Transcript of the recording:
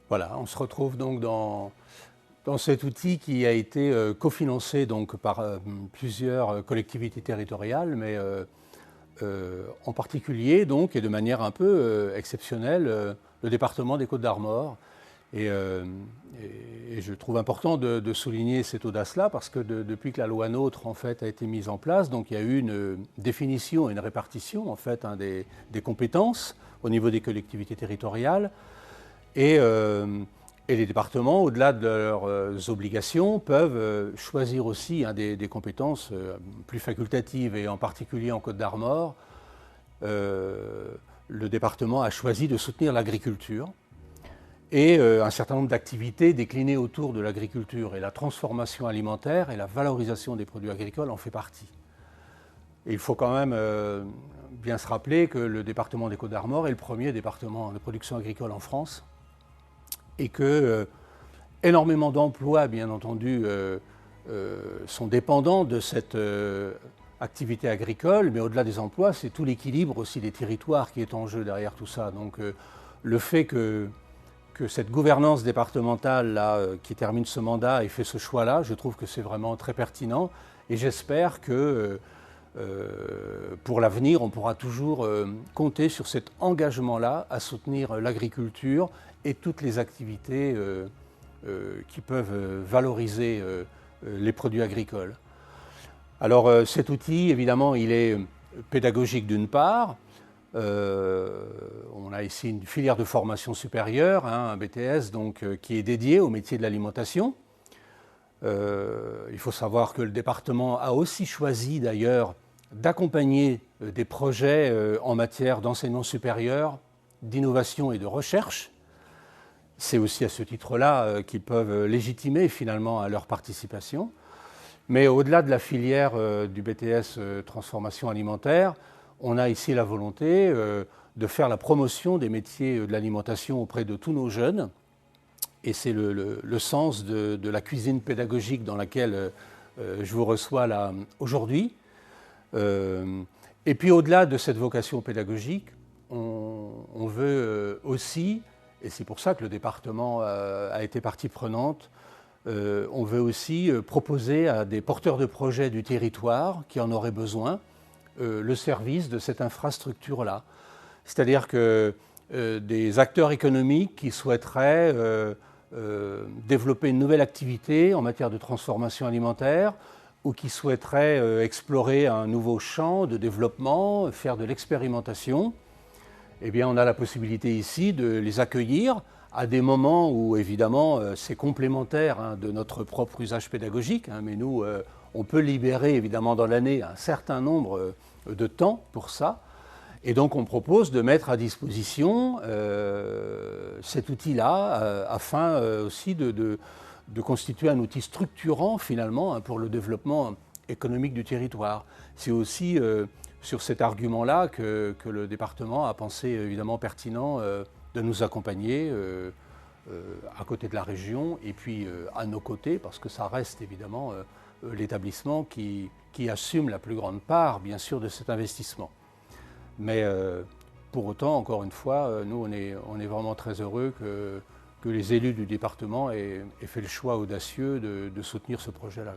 Voilà, on se retrouve donc dans cet outil qui a été cofinancé donc par plusieurs collectivités territoriales, mais en particulier donc, et de manière un peu exceptionnelle, le département des Côtes-d'Armor. Et, euh, et je trouve important de souligner cette audace-là parce que depuis que la loi NOTRe en fait a été mise en place, donc il y a eu une définition et une répartition en fait des compétences au niveau des collectivités territoriales. Et, et les départements, au-delà de leurs obligations, peuvent choisir aussi des compétences plus facultatives. Et en particulier en Côtes-d'Armor, le département a choisi de soutenir l'agriculture et un certain nombre d'activités déclinées autour de l'agriculture. Et la transformation alimentaire et la valorisation des produits agricoles en fait partie. Et il faut quand même bien se rappeler que le département des Côtes-d'Armor est le premier département de production agricole en France et que énormément d'emplois, bien entendu, sont dépendants de cette activité agricole, mais au-delà des emplois, c'est tout l'équilibre aussi des territoires qui est en jeu derrière tout ça. Donc le fait que cette gouvernance départementale là, qui termine ce mandat ait fait ce choix-là, je trouve que c'est vraiment très pertinent et j'espère que pour l'avenir, on pourra toujours compter sur cet engagement-là à soutenir l'agriculture et toutes les activités qui peuvent valoriser les produits agricoles. Alors cet outil, évidemment, il est pédagogique d'une part. On a ici une filière de formation supérieure, un BTS, donc, qui est dédié au métier de l'alimentation. Il faut savoir que le département a aussi choisi d'ailleurs d'accompagner des projets en matière d'enseignement supérieur, d'innovation et de recherche. C'est aussi à ce titre-là qu'ils peuvent légitimer finalement à leur participation. Mais au-delà de la filière du BTS transformation alimentaire, on a ici la volonté de faire la promotion des métiers de l'alimentation auprès de tous nos jeunes. Et c'est le sens de la cuisine pédagogique dans laquelle je vous reçois là aujourd'hui. Et puis au-delà de cette vocation pédagogique, on veut aussi, et c'est pour ça que le département a été partie prenante, on veut aussi proposer à des porteurs de projets du territoire qui en auraient besoin le service de cette infrastructure-là. C'est-à-dire que des acteurs économiques qui souhaiteraient développer une nouvelle activité en matière de transformation alimentaire ou qui souhaiteraient explorer un nouveau champ de développement, faire de l'expérimentation, eh bien on a la possibilité ici de les accueillir à des moments où évidemment c'est complémentaire de notre propre usage pédagogique, mais nous on peut libérer évidemment dans l'année un certain nombre de temps pour ça. Et donc on propose de mettre à disposition cet outil-là afin aussi de constituer un outil structurant finalement pour le développement économique du territoire. C'est aussi sur cet argument-là que le département a pensé évidemment pertinent de nous accompagner à côté de la région et puis à nos côtés parce que ça reste évidemment l'établissement qui assume la plus grande part bien sûr de cet investissement. Mais pour autant, encore une fois, nous, on est vraiment très heureux que les élus du département aient fait le choix audacieux de soutenir ce projet-là.